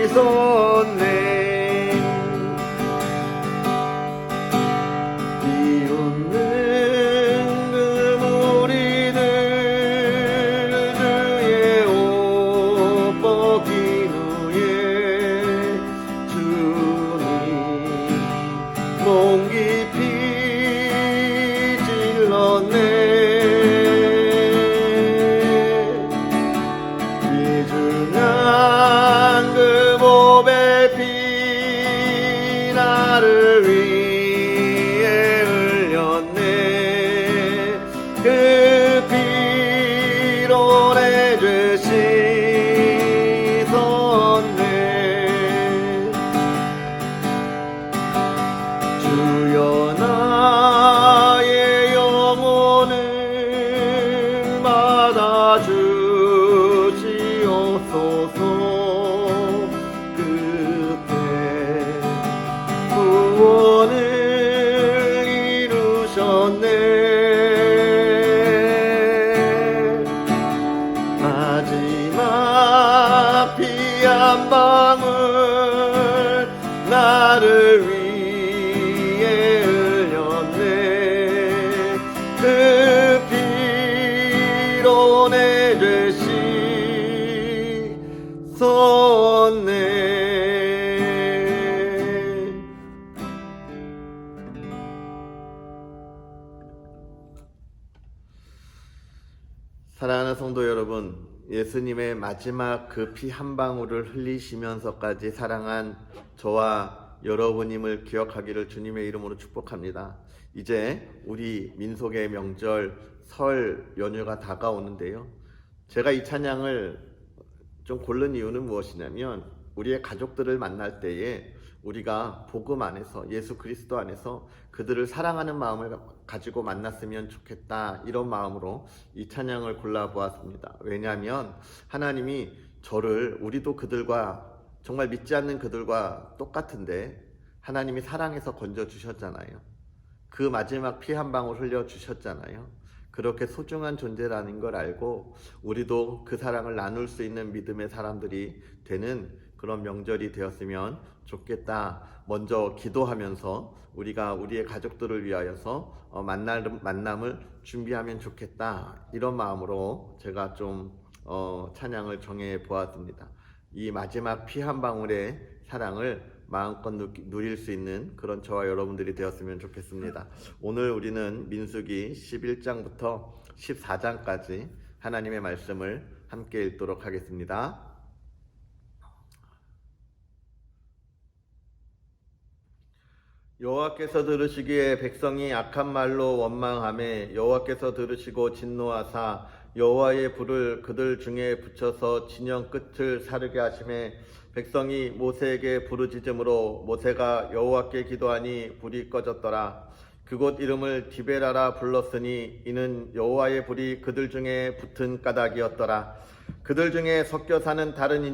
주셨네. 비웃는 그 무리들 주의 옷 벗긴 후에 주님 몸 깊이 찔렀네. 귀중한 그 몸의 피 나를 위해 흘렸네. 그 피로 내 죄 씻었네. 주여 나의 영혼을 받아주시옵소서. 그때 구원을 이루셨네. 마지막 피 한 방울 나를 위해 흘렸네. 그 피로 내 죄 씻었네. 사랑하는 성도 여러분, 예수님의 마지막 그 피 한 방울을 흘리시면서까지 사랑한 저와 여러분임을 기억하기를 주님의 이름으로 축복합니다. 이제 우리 민속의 명절 설 연휴가 다가오는데요. 제가 이 찬양을 좀 고른 이유는 무엇이냐면, 우리의 가족들을 만날 때에 우리가 복음 안에서, 예수 그리스도 안에서 그들을 사랑하는 마음을 가지고 만났으면 좋겠다, 이런 마음으로 이 찬양을 골라보았습니다. 왜냐하면 하나님이 저를, 우리도 그들과, 정말 믿지 않는 그들과 똑같은데 하나님이 사랑해서 건져주셨잖아요. 그 마지막 피 한 방울 흘려주셨잖아요. 그렇게 소중한 존재라는 걸 알고 우리도 그 사랑을 나눌 수 있는 믿음의 사람들이 되는 그런 명절이 되었으면 좋겠다. 먼저 기도하면서 우리가 우리의 가족들을 위하여서 만남을 준비하면 좋겠다, 이런 마음으로 제가 좀 찬양을 정해 보았습니다. 이 마지막 피 한 방울의 사랑을 마음껏 누릴 수 있는 그런 저와 여러분들이 되었으면 좋겠습니다. 오늘 우리는 민수기 11장부터 14장까지 하나님의 말씀을 함께 읽도록 하겠습니다. 여호와께서 들으시기에 백성이 악한 말로 원망하매 여호와께서 들으시고 진노하사 여호와의 불을 그들 중에 붙여서 진영 끝을 사르게 하시매 백성이 모세에게 부르짖음으로 모세가 여호와께 기도하니 불이 꺼졌더라. 그곳 이름을 디베라라 불렀으니 이는 여호와의 불이 그들 중에 붙은 까닭이었더라. 그들 중에 섞여 사는 다른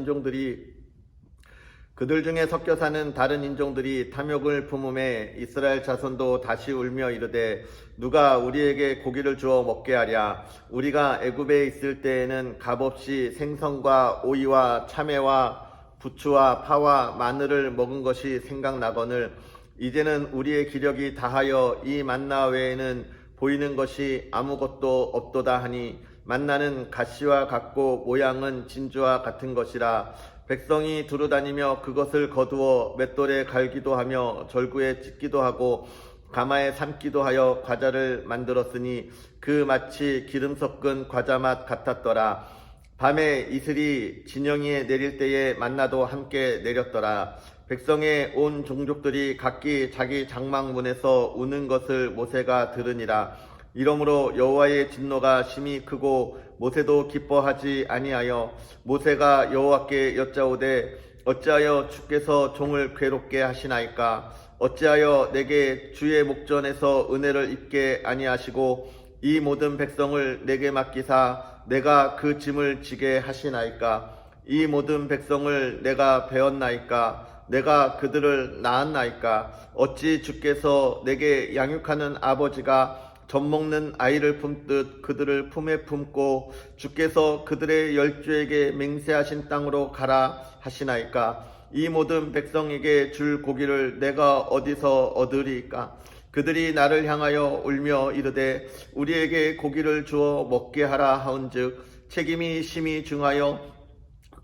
인종들이 탐욕을 품음에 이스라엘 자손도 다시 울며 이르되 누가 우리에게 고기를 주어 먹게 하랴. 우리가 애굽에 있을 때에는 값없이 생선과 오이와 참외와 부추와 파와 마늘을 먹은 것이 생각나거늘 이제는 우리의 기력이 다하여 이 만나 외에는 보이는 것이 아무것도 없도다 하니 만나는 가시와 같고 모양은 진주와 같은 것이라. 백성이 두루다니며 그것을 거두어 맷돌에 갈기도 하며 절구에 찢기도 하고 가마에 삶기도 하여 과자를 만들었으니 그 마치 기름 섞은 과자 맛 같았더라. 밤에 이슬이 진영이에 내릴 때에 만나도 함께 내렸더라. 백성의 온 종족들이 각기 자기 장막문에서 우는 것을 모세가 들으니라. 이러므로 여호와의 진노가 심히 크고 모세도 기뻐하지 아니하여 모세가 여호와께 여짜오되 어찌하여 주께서 종을 괴롭게 하시나이까. 어찌하여 내게 주의 목전에서 은혜를 입게 아니하시고 이 모든 백성을 내게 맡기사 내가 그 짐을 지게 하시나이까. 이 모든 백성을 내가 배웠나이까. 내가 그들을 낳았나이까. 어찌 주께서 내게 양육하는 아버지가 젖먹는 아이를 품듯 그들을 품에 품고 주께서 그들의 열조에게 맹세하신 땅으로 가라 하시나이까. 이 모든 백성에게 줄 고기를 내가 어디서 얻으리이까. 그들이 나를 향하여 울며 이르되 우리에게 고기를 주어 먹게 하라 하온즉 책임이 심히 중하여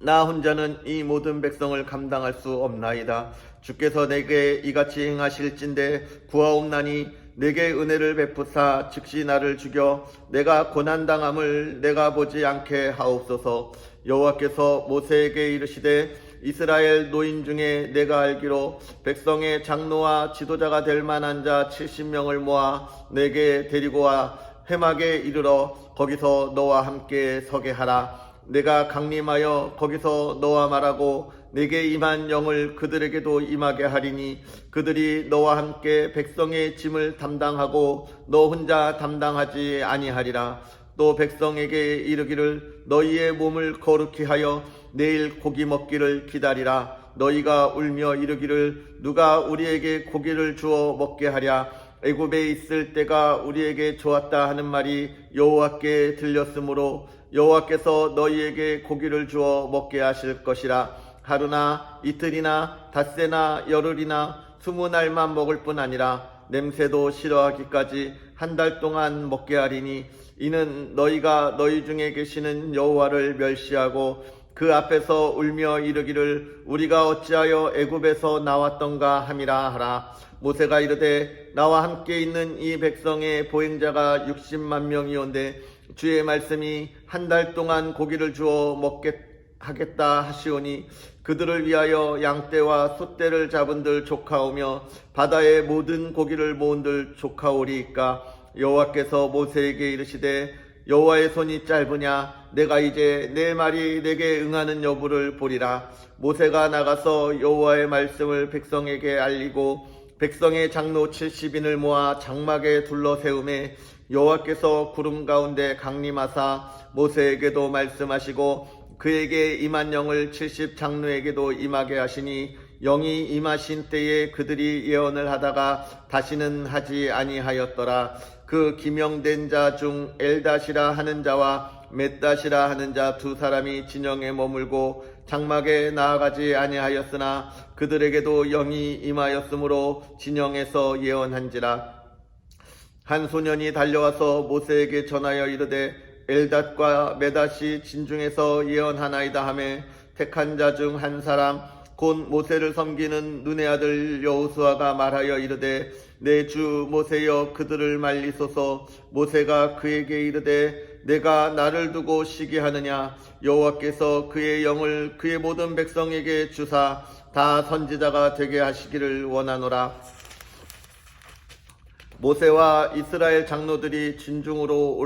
나 혼자는 이 모든 백성을 감당할 수 없나이다. 주께서 내게 이같이 행하실진대 구하옵나니 내게 은혜를 베푸사 즉시 나를 죽여 내가 고난당함을 내가 보지 않게 하옵소서. 여호와께서 모세에게 이르시되 이스라엘 노인 중에 내가 알기로 백성의 장로와 지도자가 될 만한 자 70명을 모아 내게 데리고 와 회막에 이르러 거기서 너와 함께 서게 하라. 내가 강림하여 거기서 너와 말하고 내게 임한 영을 그들에게도 임하게 하리니 그들이 너와 함께 백성의 짐을 담당하고 너 혼자 담당하지 아니하리라. 또 백성에게 이르기를 너희의 몸을 거룩히 하여 내일 고기 먹기를 기다리라. 너희가 울며 이르기를 누가 우리에게 고기를 주어 먹게 하랴. 애굽에 있을 때가 우리에게 좋았다 하는 말이 여호와께 들렸으므로 여호와께서 너희에게 고기를 주어 먹게 하실 것이라. 하루나 이틀이나 닷새나 열흘이나 20날만 먹을 뿐 아니라 냄새도 싫어하기까지 한 달 동안 먹게 하리니 이는 너희가 너희 중에 계시는 여호와를 멸시하고 그 앞에서 울며 이르기를 우리가 어찌하여 애굽에서 나왔던가 함이라 하라. 모세가 이르되 나와 함께 있는 이 백성의 보행자가 60만 명이온데 주의 말씀이 한 달 동안 고기를 주어 먹게 하겠다 하시오니 그들을 위하여 양떼와 소떼를 잡은들 조카오며 바다의 모든 고기를 모은들 조카오리이까. 여호와께서 모세에게 이르시되 여호와의 손이 짧으냐 내가 이제 내 말이 내게 응하는 여부를 보리라. 모세가 나가서 여호와의 말씀을 백성에게 알리고 백성의 장로 70인을 모아 장막에 둘러 세우매 여호와께서 구름 가운데 강림하사 모세에게도 말씀하시고 그에게 임한 영을 70 장로에게도 임하게 하시니 영이 임하신 때에 그들이 예언을 하다가 다시는 하지 아니하였더라. 그 기명된 자 중 엘닷이라 하는 자와 멧닷이라 하는 자 두 사람이 진영에 머물고 장막에 나아가지 아니하였으나 그들에게도 영이 임하였으므로 진영에서 예언한지라. 한 소년이 달려와서 모세에게 전하여 이르되 엘닷과 멧닷이 진중에서 예언하나이다 하매 택한 자 중 한 사람 곧 모세를 섬기는 눈의 아들 여호수아가 말하여 이르되 내 주 모세여 그들을 말리소서. 모세가 그에게 이르되 내가 나를 두고 시기하느냐. 여호와께서 그의 영을 그의 모든 백성에게 주사 다 선지자가 되게 하시기를 원하노라. 모세와 이스라엘 장로들이 진중으로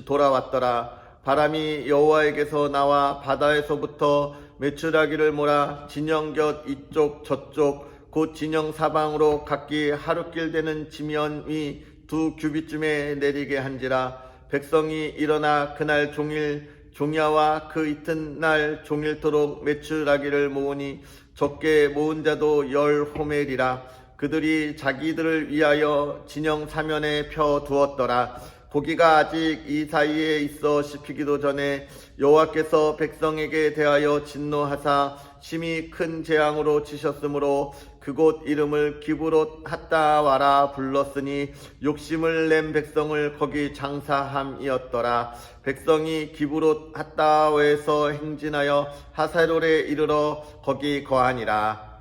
돌아왔더라. 바람이 여호와에게서 나와 바다에서부터 메추라기를 몰아 진영 곁 이쪽 저쪽 곧 진영 사방으로 각기 하루길 되는 지면이 2규빗쯤에 내리게 한지라. 백성이 일어나 그날 종일 종야와 그 이튿날 종일토록 메추라기를 모으니 적게 모은 자도 10호멜이라. 그들이 자기들을 위하여 진영 사면에 펴 두었더라. 고기가 아직 이 사이에 있어 씹히기도 전에 여호와께서 백성에게 대하여 진노하사 심히 큰 재앙으로 치셨으므로 그곳 이름을 기브롯 핫다와라 불렀으니 욕심을 낸 백성을 거기 장사함이었더라. 백성이 기브롯 핫다와에서 행진하여 하세롤에 이르러 거기 거하니라.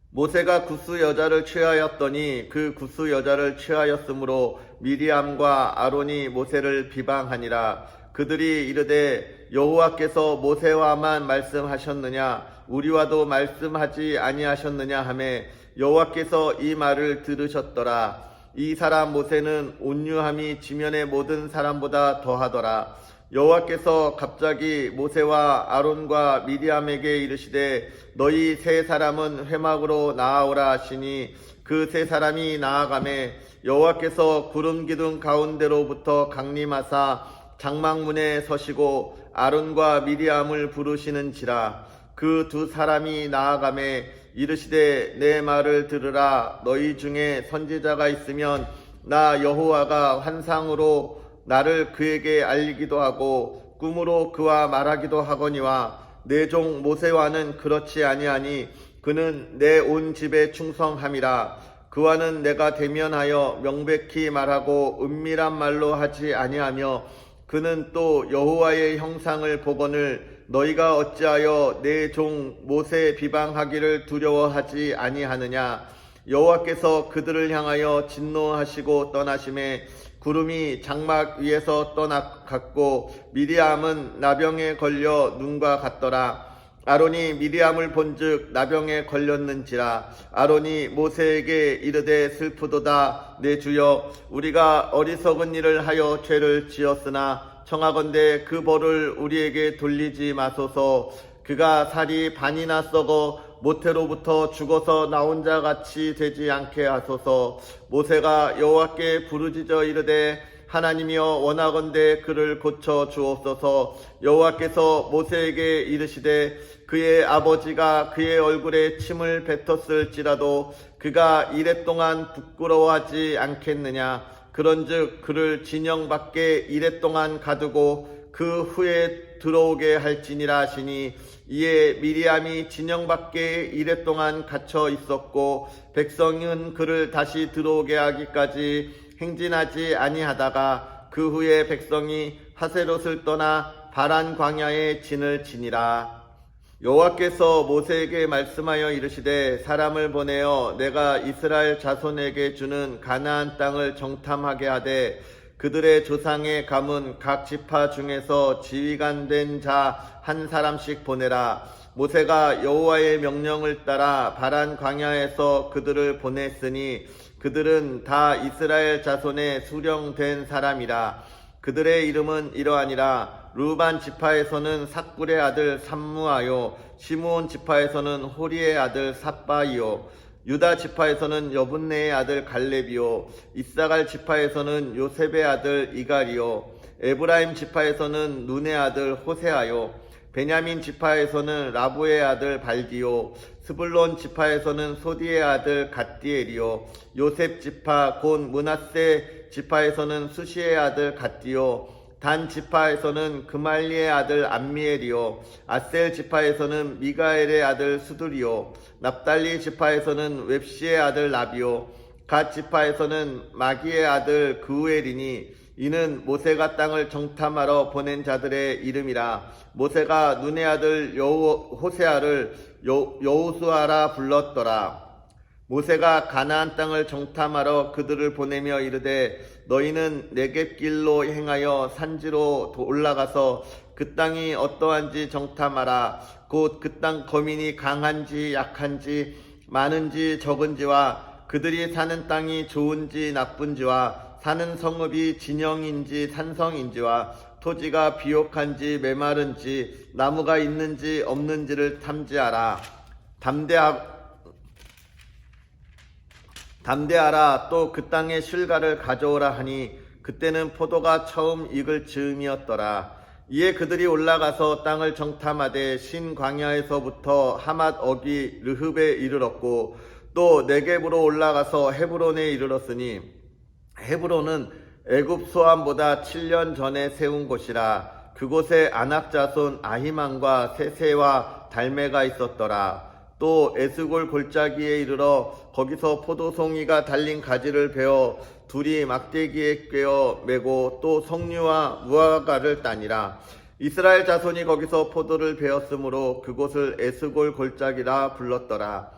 모세가 구스 여자를 취하였더니 그 구스 여자를 취하였으므로 미리암과 아론이 모세를 비방하니라. 그들이 이르되 여호와께서 모세와만 말씀하셨느냐 우리와도 말씀하지 아니하셨느냐 하매 여호와께서 이 말을 들으셨더라. 이 사람 모세는 온유함이 지면의 모든 사람보다 더하더라. 여호와께서 갑자기 모세와 아론과 미리암에게 이르시되 너희 세 사람은 회막으로 나아오라 하시니 그 세 사람이 나아가매 여호와께서 구름 기둥 가운데로부터 강림하사 장막문에 서시고 아론과 미리암을 부르시는지라. 그 두 사람이 나아가매 이르시되 내 말을 들으라. 너희 중에 선지자가 있으면 나 여호와가 환상으로 나를 그에게 알리기도 하고 꿈으로 그와 말하기도 하거니와 내 종 모세와는 그렇지 아니하니 그는 내 온 집에 충성함이라. 그와는 내가 대면하여 명백히 말하고 은밀한 말로 하지 아니하며 그는 또 여호와의 형상을 보거늘 너희가 어찌하여 내 종 모세 비방하기를 두려워하지 아니하느냐. 여호와께서 그들을 향하여 진노하시고 떠나심에 구름이 장막 위에서 떠나갔고 미리암은 나병에 걸려 눈과 같더라. 아론이 미리암을 본즉 나병에 걸렸는지라. 아론이 모세에게 이르되 슬프도다 내 주여 우리가 어리석은 일을 하여 죄를 지었으나 청하건대 그 벌을 우리에게 돌리지 마소서. 그가 살이 반이나 썩어 모태로부터 죽어서 나온 자 같이 되지 않게 하소서. 모세가 여호와께 부르짖어 이르되 하나님이여 원하건대 그를 고쳐 주옵소서. 여호와께서 모세에게 이르시되 그의 아버지가 그의 얼굴에 침을 뱉었을지라도 그가 이랫동안 부끄러워하지 않겠느냐. 그런즉 그를 진영 밖에 이랫동안 가두고 그 후에 들어오게 할지니라 하시니 이에 미리암이 진영 밖에 이랫동안 갇혀 있었고 백성은 그를 다시 들어오게 하기까지 행진하지 아니하다가 그 후에 백성이 하세롯을 떠나 바란 광야에 진을 치니라. 여호와께서 모세에게 말씀하여 이르시되 사람을 보내어 내가 이스라엘 자손에게 주는 가나안 땅을 정탐하게 하되 그들의 조상의 가문 각 지파 중에서 지휘관 된 자 한 사람씩 보내라. 모세가 여호와의 명령을 따라 바란 광야에서 그들을 보냈으니 그들은 다 이스라엘 자손의 수령된 사람이라. 그들의 이름은 이러하니라. 르반 지파에서는 삭굴의 아들 삼무아요. 시므온 지파에서는 호리의 아들 삿바이요. 유다 지파에서는 여분네의 아들 갈렙이요. 이사갈 지파에서는 요셉의 아들 이갈이요. 에브라임 지파에서는 눈의 아들 호세아요. 베냐민 지파에서는 라부의 아들 발디요. 스불론 지파에서는 소디의 아들 갓디엘이요. 요셉 지파 곧 므낫세 지파에서는 수시의 아들 갓디요. 단 지파에서는 그말리의 아들 암미엘이요. 아셀 지파에서는 미가엘의 아들 수두리요. 납달리 지파에서는 웹시의 아들 나비요. 갓 지파에서는 마기의 아들 그우엘이니 이는 모세가 땅을 정탐하러 보낸 자들의 이름이라. 모세가 눈의 아들 호세아를 여호수아라 불렀더라. 모세가 가나안 땅을 정탐하러 그들을 보내며 이르되 너희는 네겝길로 행하여 산지로 올라가서 그 땅이 어떠한지 정탐하라. 곧 그 땅 거민이 강한지 약한지 많은지 적은지와 그들이 사는 땅이 좋은지 나쁜지와 사는 성읍이 진영인지 산성인지와 토지가 비옥한지 메마른지 나무가 있는지 없는지를 탐지하라. 담대하라. 또 그 땅의 실과를 가져오라 하니 그때는 포도가 처음 익을 즈음이었더라. 이에 그들이 올라가서 땅을 정탐하되 신광야에서부터 하맛 어기 르흡에 이르렀고 또 네겝으로 올라가서 헤브론에 이르렀으니 헤브론은 애굽 소암보다 7년 전에 세운 곳이라. 그곳에 아낙 자손 아히만과 세세와 달메가 있었더라. 또 에스골 골짜기에 이르러 거기서 포도송이가 달린 가지를 베어 둘이 막대기에 꿰어 메고 또 석류와 무화과를 따니라. 이스라엘 자손이 거기서 포도를 베었으므로 그곳을 에스골 골짜기라 불렀더라.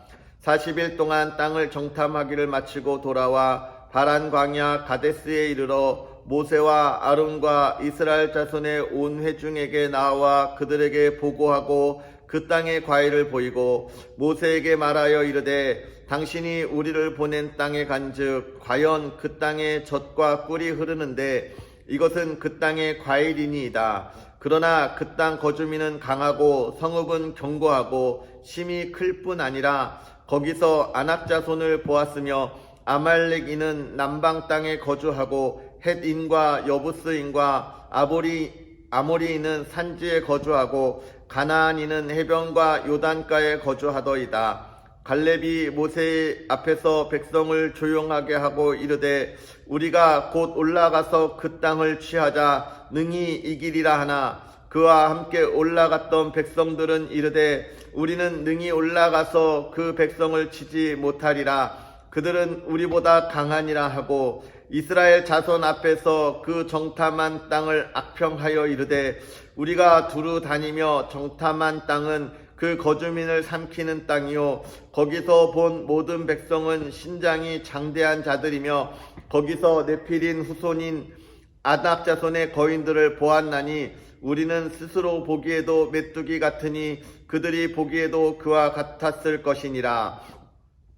40일 동안 땅을 정탐하기를 마치고 돌아와 바란 광야 가데스에 이르러 모세와 아론과 이스라엘 자손의 온 회중에게 나와 그들에게 보고하고 그 땅의 과일을 보이고 모세에게 말하여 이르되 당신이 우리를 보낸 땅에 간즉 과연 그 땅에 젖과 꿀이 흐르는데 이것은 그 땅의 과일이니이다. 그러나 그 땅 거주민은 강하고 성읍은 견고하고 심이 클 뿐 아니라 거기서 아낙 자손을 보았으며 아말렉인은 남방 땅에 거주하고 헷인과 여부스인과 아모리인은 산지에 거주하고 가나안인은 해변과 요단가에 거주하더이다. 갈렙이 모세 앞에서 백성을 조용하게 하고 이르되 우리가 곧 올라가서 그 땅을 취하자 능히 이기리라 하나 그와 함께 올라갔던 백성들은 이르되 우리는 능히 올라가서 그 백성을 치지 못하리라 그들은 우리보다 강하니라 하고 이스라엘 자손 앞에서 그 정탐한 땅을 악평하여 이르되 우리가 두루 다니며 정탐한 땅은 그 거주민을 삼키는 땅이요 거기서 본 모든 백성은 신장이 장대한 자들이며 거기서 네필인 후손인 아낙 자손의 거인들을 보았나니 우리는 스스로 보기에도 메뚜기 같으니 그들이 보기에도 그와 같았을 것이니라.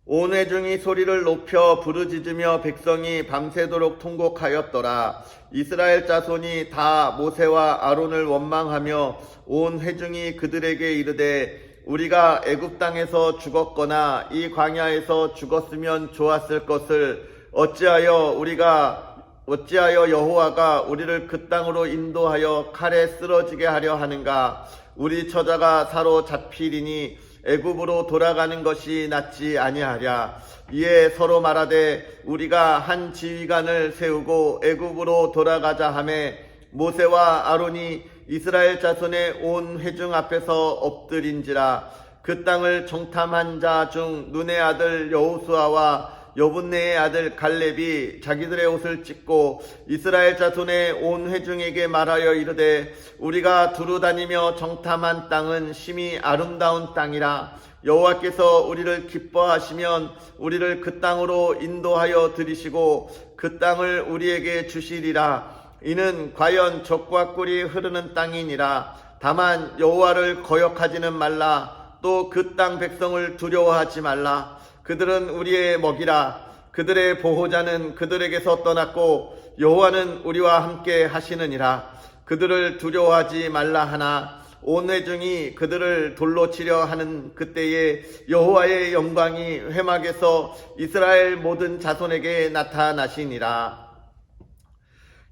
온 회중이 소리를 높여 부르짖으며 백성이 밤새도록 통곡하였더라. 이스라엘 자손이 다 모세와 아론을 원망하며 온 회중이 그들에게 이르되 우리가 애굽 땅에서 죽었거나 이 광야에서 죽었으면 좋았을 것을 어찌하여 여호와가 우리를 그 땅으로 인도하여 칼에 쓰러지게 하려 하는가. 우리 처자가 사로잡히리니 애굽으로 돌아가는 것이 낫지 아니하랴. 이에 서로 말하되 우리가 한 지휘관을 세우고 애굽으로 돌아가자 하매 모세와 아론이 이스라엘 자손의 온 회중 앞에서 엎드린지라. 그 땅을 정탐한 자 중 눈의 아들 여호수아와 여분네의 아들 갈렙이 자기들의 옷을 찢고 이스라엘 자손의 온 회중에게 말하여 이르되 우리가 두루 다니며 정탐한 땅은 심히 아름다운 땅이라. 여호와께서 우리를 기뻐하시면 우리를 그 땅으로 인도하여 들이시고 그 땅을 우리에게 주시리라. 이는 과연 젖과 꿀이 흐르는 땅이니라. 다만 여호와를 거역하지는 말라. 또 그 땅 백성을 두려워하지 말라. 그들은 우리의 먹이라. 그들의 보호자는 그들에게서 떠났고 여호와는 우리와 함께 하시느니라. 그들을 두려워하지 말라 하나 온 회중이 그들을 돌로 치려 하는 그때에 여호와의 영광이 회막에서 이스라엘 모든 자손에게 나타나시니라.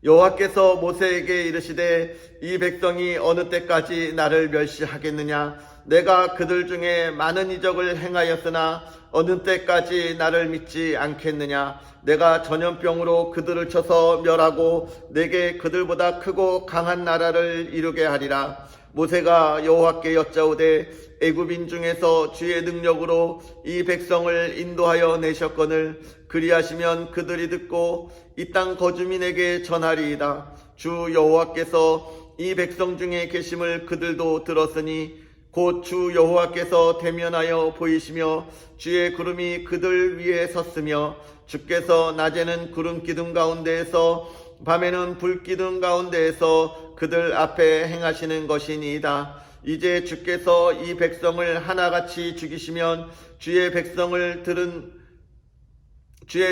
여호와께서 모세에게 이르시되 이 백성이 어느 때까지 나를 멸시하겠느냐. 내가 그들 중에 많은 이적을 행하였으나 어느 때까지 나를 믿지 않겠느냐. 내가 전염병으로 그들을 쳐서 멸하고 내게 그들보다 크고 강한 나라를 이루게 하리라. 모세가 여호와께 여짜오되 애굽인 중에서 주의 능력으로 이 백성을 인도하여 내셨거늘 그리하시면 그들이 듣고 이 땅 거주민에게 전하리이다. 주 여호와께서 이 백성 중에 계심을 그들도 들었으니 곧 주 여호와께서 대면하여 보이시며 주의 구름이 그들 위에 섰으며 주께서 낮에는 구름 기둥 가운데에서 밤에는 불 기둥 가운데에서 그들 앞에 행하시는 것이니이다. 이제 주께서 이 백성을 하나같이 죽이시면 주의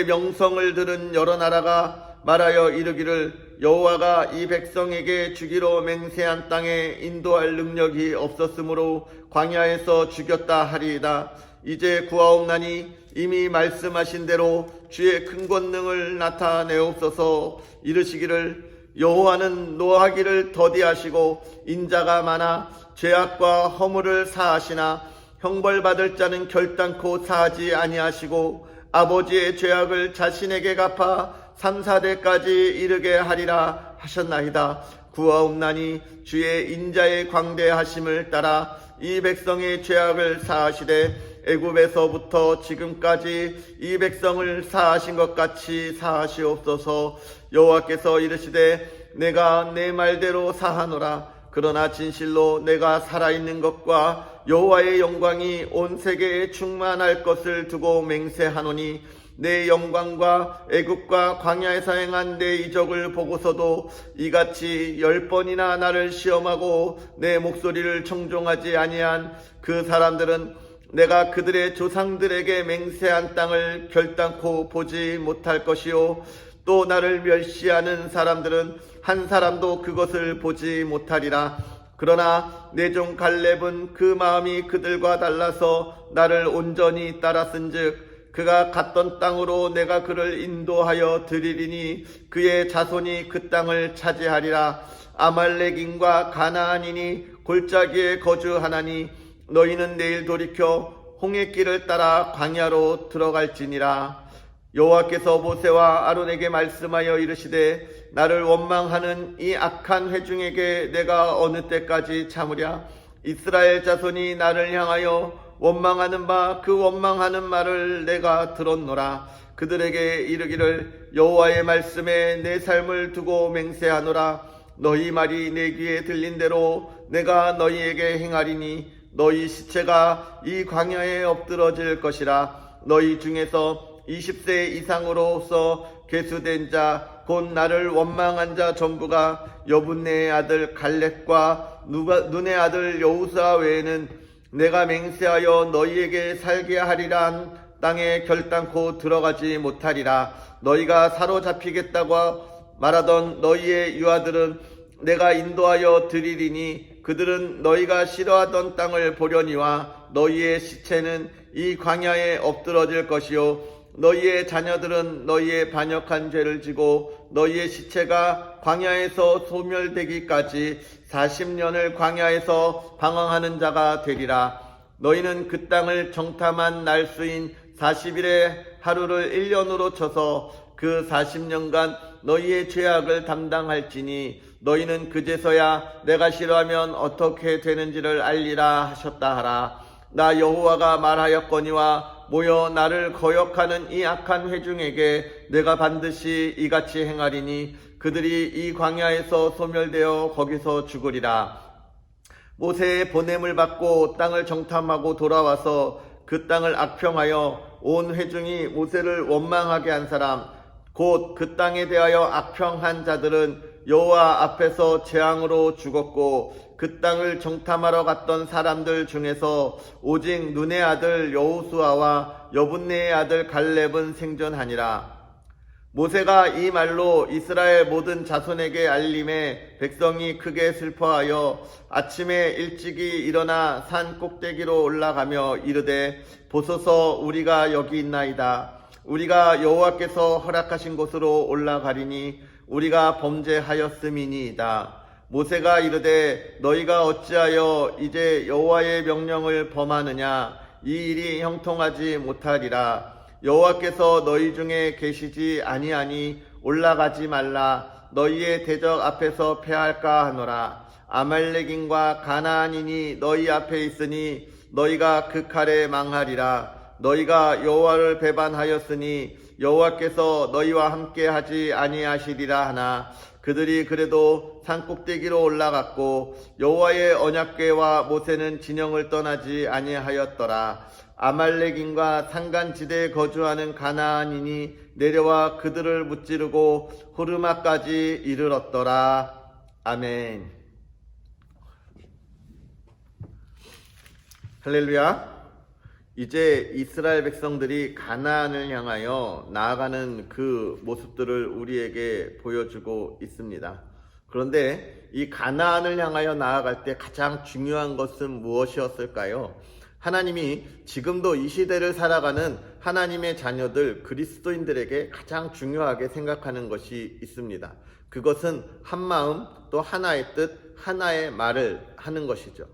명성을 들은 여러 나라가 말하여 이르기를 여호와가 이 백성에게 주기로 맹세한 땅에 인도할 능력이 없었으므로 광야에서 죽였다 하리이다. 이제 구하옵나니 이미 말씀하신 대로 주의 큰 권능을 나타내옵소서. 이르시기를 여호와는 노하기를 더디하시고 인자가 많아 죄악과 허물을 사하시나 형벌받을 자는 결단코 사하지 아니하시고 아버지의 죄악을 자신에게 갚아 3, 4대까지 이르게 하리라 하셨나이다. 구하옵나니 주의 인자의 광대하심을 따라 이 백성의 죄악을 사하시되 애굽에서부터 지금까지 이 백성을 사하신 것 같이 사하시옵소서. 여호와께서 이르시되 내가 내 말대로 사하노라. 그러나 진실로 내가 살아있는 것과 여호와의 영광이 온 세계에 충만할 것을 두고 맹세하노니 내 영광과 애굽과 광야에서 행한 내 이적을 보고서도 이같이 10번이나 나를 시험하고 내 목소리를 청종하지 아니한 그 사람들은 내가 그들의 조상들에게 맹세한 땅을 결단코 보지 못할 것이요 또 나를 멸시하는 사람들은 한 사람도 그것을 보지 못하리라. 그러나 내 종 갈렙은 그 마음이 그들과 달라서 나를 온전히 따랐은즉 그가 갔던 땅으로 내가 그를 인도하여 드리리니 그의 자손이 그 땅을 차지하리라. 아말렉인과 가나안인이 골짜기에 거주하나니 너희는 내일 돌이켜 홍해길을 따라 광야로 들어갈지니라. 여호와께서 모세와 아론에게 말씀하여 이르시되 나를 원망하는 이 악한 회중에게 내가 어느 때까지 참으랴. 이스라엘 자손이 나를 향하여 원망하는 바 그 원망하는 말을 내가 들었노라. 그들에게 이르기를 여호와의 말씀에 내 삶을 두고 맹세하노라. 너희 말이 내 귀에 들린 대로 내가 너희에게 행하리니 너희 시체가 이 광야에 엎드러질 것이라. 너희 중에서 20세 이상으로서 계수된 자 곧 나를 원망한 자 전부가 여분네의 아들 갈렙과 눈의 아들 여우수아 외에는 내가 맹세하여 너희에게 살게 하리란 땅에 결단코 들어가지 못하리라. 너희가 사로잡히겠다고 말하던 너희의 유아들은 내가 인도하여 드리리니 그들은 너희가 싫어하던 땅을 보려니와 너희의 시체는 이 광야에 엎드러질 것이요 너희의 자녀들은 너희의 반역한 죄를 지고 너희의 시체가 광야에서 소멸되기까지 40년을 광야에서 방황하는 자가 되리라. 너희는 그 땅을 정탐한 날수인 40일의 하루를 1년으로 쳐서 그 40년간 너희의 죄악을 담당할지니 너희는 그제서야 내가 싫어하면 어떻게 되는지를 알리라 하셨다 하라. 나 여호와가 말하였거니와 모여 나를 거역하는 이 악한 회중에게 내가 반드시 이같이 행하리니 그들이 이 광야에서 소멸되어 거기서 죽으리라. 모세의 보냄을 받고 땅을 정탐하고 돌아와서 그 땅을 악평하여 온 회중이 모세를 원망하게 한 사람 곧 그 땅에 대하여 악평한 자들은 여호와 앞에서 재앙으로 죽었고 그 땅을 정탐하러 갔던 사람들 중에서 오직 눈의 아들 여호수아와 여분네의 아들 갈렙은 생존하니라. 모세가 이 말로 이스라엘 모든 자손에게 알림에 백성이 크게 슬퍼하여 아침에 일찍이 일어나 산 꼭대기로 올라가며 이르되 보소서 우리가 여기 있나이다. 우리가 여호와께서 허락하신 곳으로 올라가리니 우리가 범죄하였음이니이다. 모세가 이르되 너희가 어찌하여 이제 여호와의 명령을 범하느냐. 이 일이 형통하지 못하리라. 여호와께서 너희 중에 계시지 아니하니 올라가지 말라. 너희의 대적 앞에서 패할까 하노라. 아말렉인과 가나안인이 너희 앞에 있으니 너희가 그 칼에 망하리라. 너희가 여호와를 배반하였으니 여호와께서 너희와 함께 하지 아니하시리라 하나 그들이 그래도 산꼭대기로 올라갔고 여호와의 언약궤와 모세는 진영을 떠나지 아니하였더라. 아말렉인과 산간지대에 거주하는 가나안인이 내려와 그들을 무찌르고 호르마까지 이르렀더라. 아멘. 할렐루야. 이제 이스라엘 백성들이 가나안을 향하여 나아가는 그 모습들을 우리에게 보여주고 있습니다. 그런데 이 가나안을 향하여 나아갈 때 가장 중요한 것은 무엇이었을까요? 하나님이 지금도 이 시대를 살아가는 하나님의 자녀들 그리스도인들에게 가장 중요하게 생각하는 것이 있습니다. 그것은 한 마음 또 하나의 뜻 하나의 말을 하는 것이죠.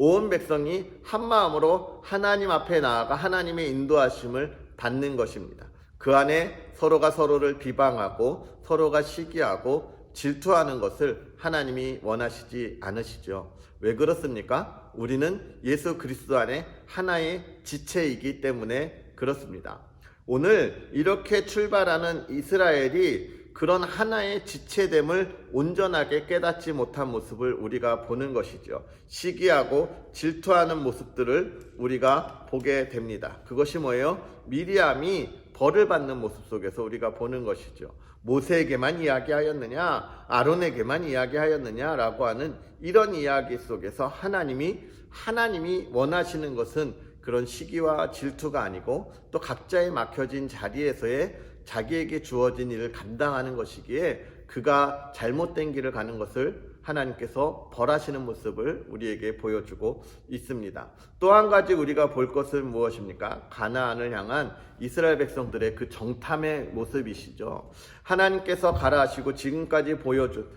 온 백성이 한 마음으로 하나님 앞에 나아가 하나님의 인도하심을 받는 것입니다. 그 안에 서로가 서로를 비방하고 서로가 시기하고 질투하는 것을 하나님이 원하시지 않으시죠. 왜 그렇습니까? 우리는 예수 그리스도 안에 하나의 지체이기 때문에 그렇습니다. 오늘 이렇게 출발하는 이스라엘이 그런 하나의 지체됨을 온전하게 깨닫지 못한 모습을 우리가 보는 것이죠. 시기하고 질투하는 모습들을 우리가 보게 됩니다. 그것이 뭐예요? 미리암이 벌을 받는 모습 속에서 우리가 보는 것이죠. 모세에게만 이야기하였느냐, 아론에게만 이야기하였느냐라고 하는 이런 이야기 속에서 하나님이 원하시는 것은 그런 시기와 질투가 아니고 또 각자의 막혀진 자리에서의 자기에게 주어진 일을 감당하는 것이기에 그가 잘못된 길을 가는 것을 하나님께서 벌하시는 모습을 우리에게 보여주고 있습니다. 또 한 가지 우리가 볼 것은 무엇입니까? 가나안을 향한 이스라엘 백성들의 그 정탐의 모습이시죠. 하나님께서 가라 하시고 지금까지 보여준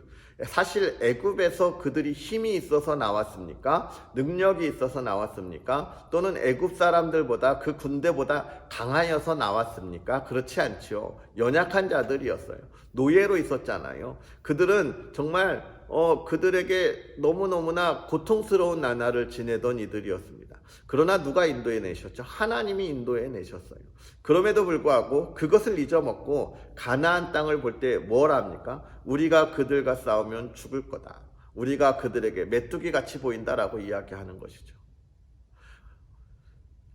사실 애굽에서 그들이 힘이 있어서 나왔습니까? 능력이 있어서 나왔습니까? 또는 애굽 사람들보다 그 군대보다 강하여서 나왔습니까? 그렇지 않죠. 연약한 자들이었어요. 노예로 있었잖아요. 그들은 정말 그들에게 너무너무나 고통스러운 나날을 지내던 이들이었습니다. 그러나 누가 인도해 내셨죠? 하나님이 인도해 내셨어요. 그럼에도 불구하고 그것을 잊어먹고 가나안 땅을 볼 때 뭘 합니까? 우리가 그들과 싸우면 죽을 거다. 우리가 그들에게 메뚜기 같이 보인다라고 이야기하는 것이죠.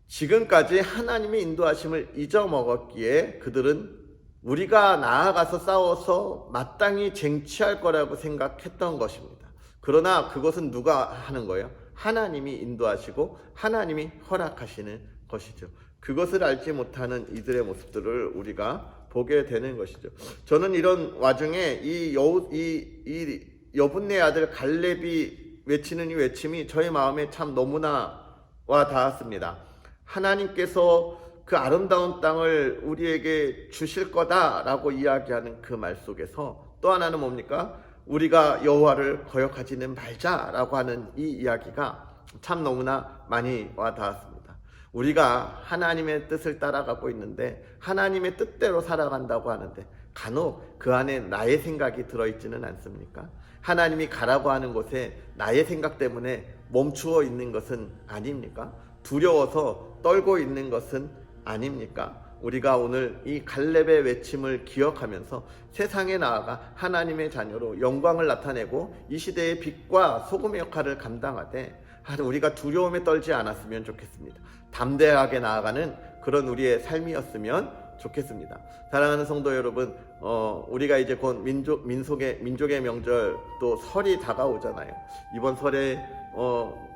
지금까지 하나님의 인도하심을 잊어먹었기에 그들은 우리가 나아가서 싸워서 마땅히 쟁취할 거라고 생각했던 것입니다. 그러나 그것은 누가 하는 거예요? 하나님이 인도하시고 하나님이 허락하시는 것이죠. 그것을 알지 못하는 이들의 모습들을 우리가 보게 되는 것이죠. 저는 이런 와중에 이 여분네 아들 갈렙이 외치는 이 외침이 저의 마음에 참 너무나 와 닿았습니다. 하나님께서 그 아름다운 땅을 우리에게 주실 거다라고 이야기하는 그 말 속에서 또 하나는 뭡니까? 우리가 여호와를 거역하지는 말자라고 하는 이 이야기가 참 너무나 많이 와 닿았습니다. 우리가 하나님의 뜻을 따라가고 있는데 하나님의 뜻대로 살아간다고 하는데 간혹 그 안에 나의 생각이 들어있지는 않습니까? 하나님이 가라고 하는 곳에 나의 생각 때문에 멈추어 있는 것은 아닙니까? 두려워서 떨고 있는 것은 아닙니까? 우리가 오늘 이 갈렙의 외침을 기억하면서 세상에 나아가 하나님의 자녀로 영광을 나타내고 이 시대의 빛과 소금의 역할을 감당하되 우리가 두려움에 떨지 않았으면 좋겠습니다. 담대하게 나아가는 그런 우리의 삶이었으면 좋겠습니다. 사랑하는 성도 여러분, 우리가 이제 곧 민족의 명절 또 설이 다가오잖아요. 이번 설에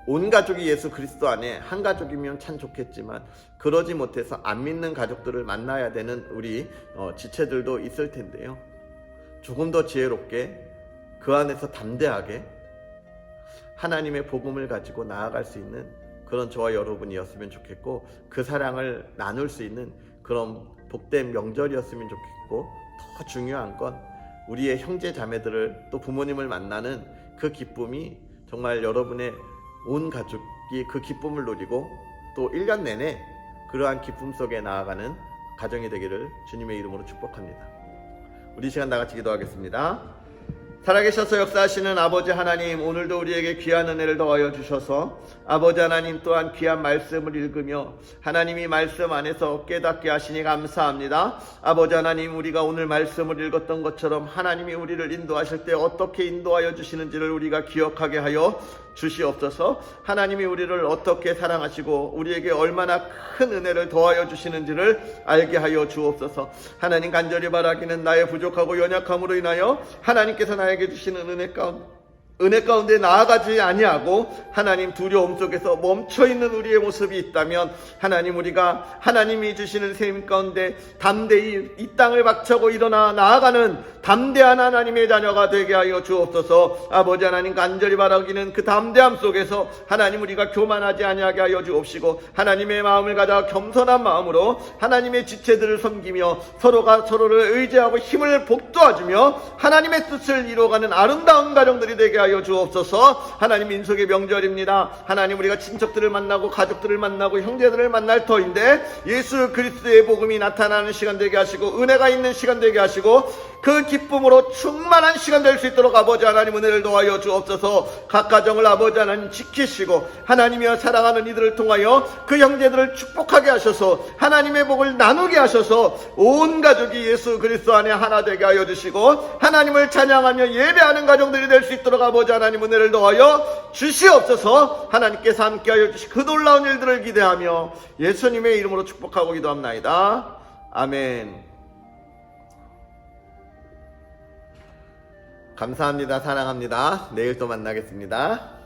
온 가족이 예수 그리스도 안에 한 가족이면 참 좋겠지만 그러지 못해서 안 믿는 가족들을 만나야 되는 우리 지체들도 있을 텐데요. 조금 더 지혜롭게 그 안에서 담대하게 하나님의 복음을 가지고 나아갈 수 있는 그런 저와 여러분이었으면 좋겠고 그 사랑을 나눌 수 있는 그런 복된 명절이었으면 좋겠고 더 중요한 건 우리의 형제 자매들을 또 부모님을 만나는 그 기쁨이 정말 여러분의 온 가족이 그 기쁨을 누리고 또 1년 내내 그러한 기쁨 속에 나아가는 가정이 되기를 주님의 이름으로 축복합니다. 우리 시간 다같이 기도하겠습니다. 살아계셔서 역사하시는 아버지 하나님, 오늘도 우리에게 귀한 은혜를 더하여 주셔서 아버지 하나님 또한 귀한 말씀을 읽으며 하나님이 말씀 안에서 깨닫게 하시니 감사합니다. 아버지 하나님, 우리가 오늘 말씀을 읽었던 것처럼 하나님이 우리를 인도하실 때 어떻게 인도하여 주시는지를 우리가 기억하게 하여 주시옵소서. 하나님이 우리를 어떻게 사랑하시고 우리에게 얼마나 큰 은혜를 더하여 주시는지를 알게 하여 주옵소서. 하나님, 간절히 바라기는 나의 부족하고 연약함으로 인하여 하나님께서 나에게 주시는 은혜 가운데 나아가지 아니하고 하나님 두려움 속에서 멈춰있는 우리의 모습이 있다면 하나님, 우리가 하나님이 주시는 셈 가운데 담대히 이 땅을 박차고 일어나 나아가는 담대한 하나님의 자녀가 되게 하여 주옵소서. 아버지 하나님, 간절히 바라기는 그 담대함 속에서 하나님 우리가 교만하지 아니하게 하여 주옵시고 하나님의 마음을 가져 겸손한 마음으로 하나님의 지체들을 섬기며 서로가 서로를 의지하고 힘을 복도와주며 하나님의 뜻을 이루어가는 아름다운 가정들이 되게 하여 주옵소서. 하나님, 민속의 명절입니다. 하나님, 우리가 친척들을 만나고 가족들을 만나고 형제들을 만날 터인데 예수 그리스도의 복음이 나타나는 시간 되게 하시고 은혜가 있는 시간 되게 하시고 그 기쁨으로 충만한 시간 될 수 있도록 아버지 하나님 은혜를 도와여 주옵소서. 각 가정을 아버지 하나님 지키시고 하나님이여 사랑하는 이들을 통하여 그 형제들을 축복하게 하셔서 하나님의 복을 나누게 하셔서 온 가족이 예수 그리스도 안에 하나 되게 하여 주시고 하나님을 찬양하며 예배하는 가정들이 될 수 있도록 아버지 하나님 은혜를 더하여 주시옵소서. 하나님께서 함께하여 주시 그 놀라운 일들을 기대하며 예수님의 이름으로 축복하고 기도합나이다. 아멘. 감사합니다. 사랑합니다. 내일 또 만나겠습니다.